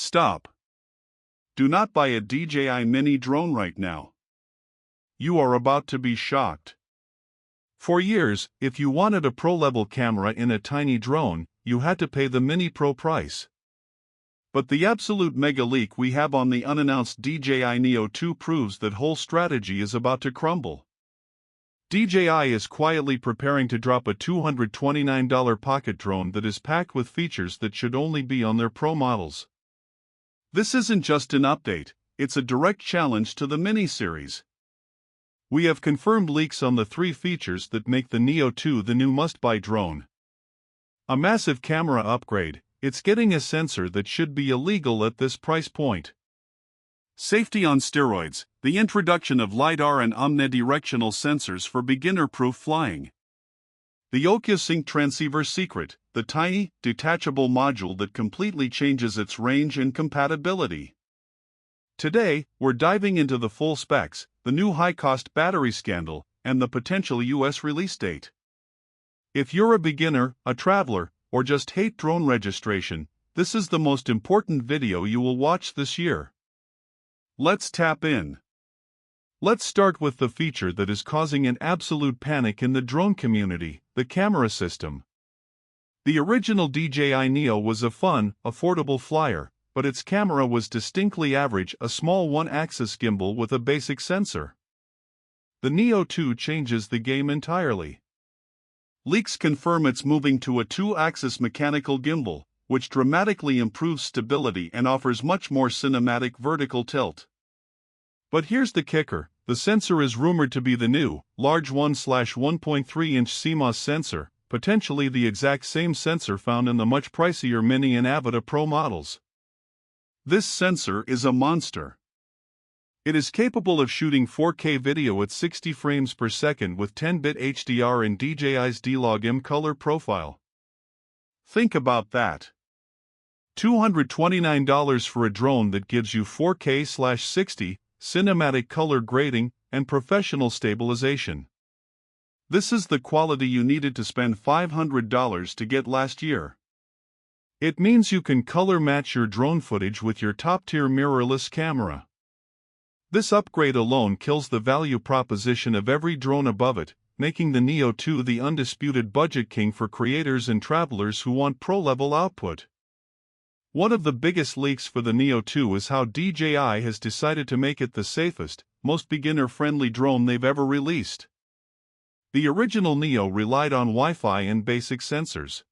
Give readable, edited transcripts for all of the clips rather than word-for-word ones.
Stop. Do not buy a DJI Mini drone right now. You are about to be shocked. For years, if you wanted a pro-level camera in a tiny drone, you had to pay the Mini Pro price. But the absolute mega leak we have on the unannounced DJI Neo 2 proves that whole strategy is about to crumble. DJI is quietly preparing to drop a $229 pocket drone that is packed with features that should only be on their Pro models. This isn't just an update, it's a direct challenge to the Mini series. We have confirmed leaks on the 3 features that make the Neo 2 the new must-buy drone. A massive camera upgrade, it's getting a sensor that should be illegal at this price point. Safety on steroids, the introduction of LiDAR and omnidirectional sensors for beginner-proof flying. The OcuSync transceiver Secret, the tiny, detachable module that completely changes its range and compatibility. Today, we're diving into the full specs, the new high-cost battery scandal, and the potential US release date. If you're a beginner, a traveler, or just hate drone registration, this is the most important video you will watch this year. Let's tap in. Let's start with the feature that is causing an absolute panic in the drone community, the camera system. The original DJI Neo was a fun, affordable flyer, but its camera was distinctly average, a small one-axis gimbal with a basic sensor. The Neo 2 changes the game entirely. Leaks confirm it's moving to a 2-axis mechanical gimbal, which dramatically improves stability and offers much more cinematic vertical tilt. But here's the kicker, the sensor is rumored to be the new, large 1/1.3-inch CMOS sensor, potentially the exact same sensor found in the much pricier Mini and Avata Pro models. This sensor is a monster. It is capable of shooting 4K video at 60 frames per second with 10-bit HDR in DJI's D-Log-M color profile. Think about that. $229 for a drone that gives you 4K/60, cinematic color grading, and professional stabilization. This is the quality you needed to spend $500 to get last year. It means you can color match your drone footage with your top-tier mirrorless camera. This upgrade alone kills the value proposition of every drone above it, making the Neo 2 the undisputed budget king for creators and travelers who want pro-level output. One of the biggest leaks for the Neo 2 is how DJI has decided to make it the safest, most beginner-friendly drone they've ever released. The original Neo relied on Wi-Fi and basic sensors.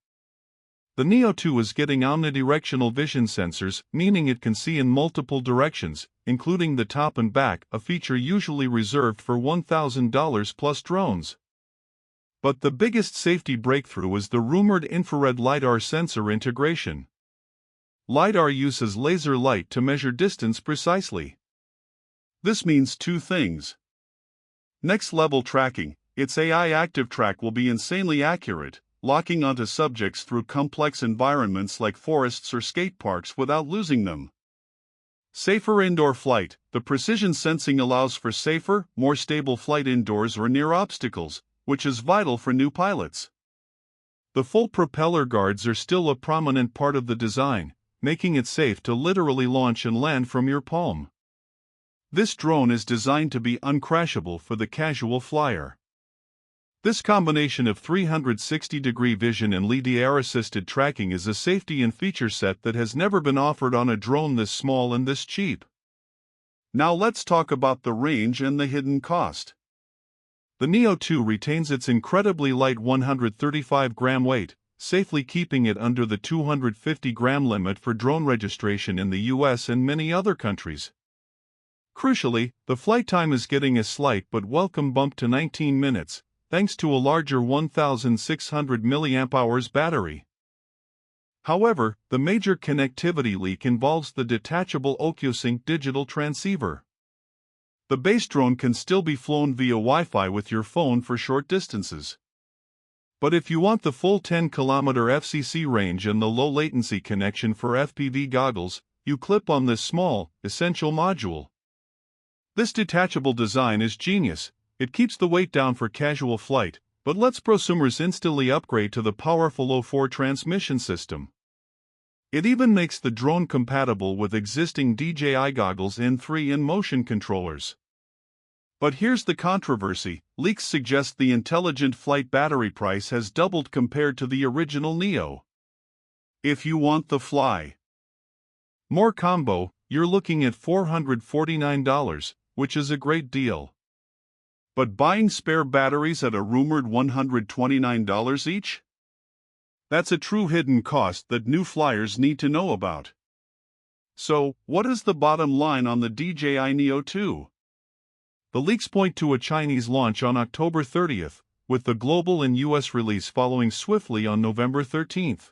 The Neo 2 is getting omnidirectional vision sensors, meaning it can see in multiple directions, including the top and back, a feature usually reserved for $1,000 plus drones. But the biggest safety breakthrough is the rumored infrared LiDAR sensor integration. LiDAR uses laser light to measure distance precisely. This means 2 things. Next-level tracking, its AI Active Track will be insanely accurate, locking onto subjects through complex environments like forests or skate parks without losing them. Safer indoor flight, the precision sensing allows for safer, more stable flight indoors or near obstacles, which is vital for new pilots. The full propeller guards are still a prominent part of the design, making it safe to literally launch and land from your palm. This drone is designed to be uncrashable for the casual flyer. This combination of 360-degree vision and LiDAR-assisted tracking is a safety and feature set that has never been offered on a drone this small and this cheap. Now let's talk about the range and the hidden cost. The Neo 2 retains its incredibly light 135-gram weight, safely keeping it under the 250-gram limit for drone registration in the US and many other countries. Crucially, the flight time is getting a slight but welcome bump to 19 minutes, thanks to a larger 1,600 mAh battery. However, the major connectivity leak involves the detachable OcuSync digital transceiver. The base drone can still be flown via Wi-Fi with your phone for short distances. But if you want the full 10-kilometer FCC range and the low-latency connection for FPV goggles, you clip on this small, essential module. This detachable design is genius. It keeps the weight down for casual flight, but lets prosumers instantly upgrade to the powerful O4 transmission system. It even makes the drone compatible with existing DJI Goggles N3 and motion controllers. But here's the controversy: leaks suggest the intelligent flight battery price has doubled compared to the original Neo. If you want the fly more combo, you're looking at $449, which is a great deal. But buying spare batteries at a rumored $129 each? That's a true hidden cost that new flyers need to know about. So, what is the bottom line on the DJI Neo 2? The leaks point to a Chinese launch on October 30th, with the global and US release following swiftly on November 13th.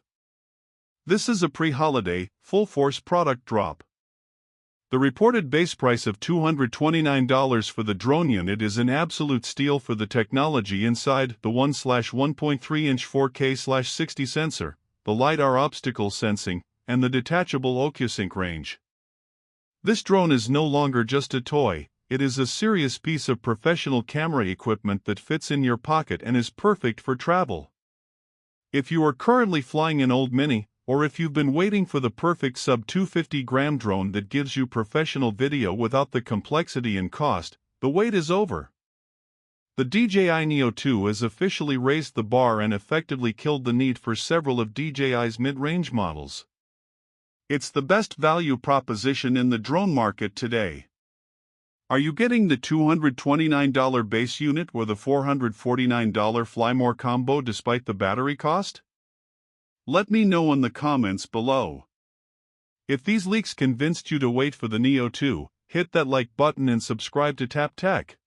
This is a pre-holiday, full-force product drop. The reported base price of $229 for the drone unit is an absolute steal for the technology inside: the 1/1.3-inch 4K/60 sensor, the LiDAR obstacle sensing, and the detachable OcuSync range. This drone is no longer just a toy, it is a serious piece of professional camera equipment that fits in your pocket and is perfect for travel. If you are currently flying an old Mini, or if you've been waiting for the perfect sub-250-gram drone that gives you professional video without the complexity and cost, the wait is over. The DJI Neo 2 has officially raised the bar and effectively killed the need for several of DJI's mid-range models. It's the best value proposition in the drone market today. Are you getting the $229 base unit or the $449 Fly More combo despite the battery cost? Let me know in the comments below. If these leaks convinced you to wait for the Neo 2, hit that like button and subscribe to Tap Tech.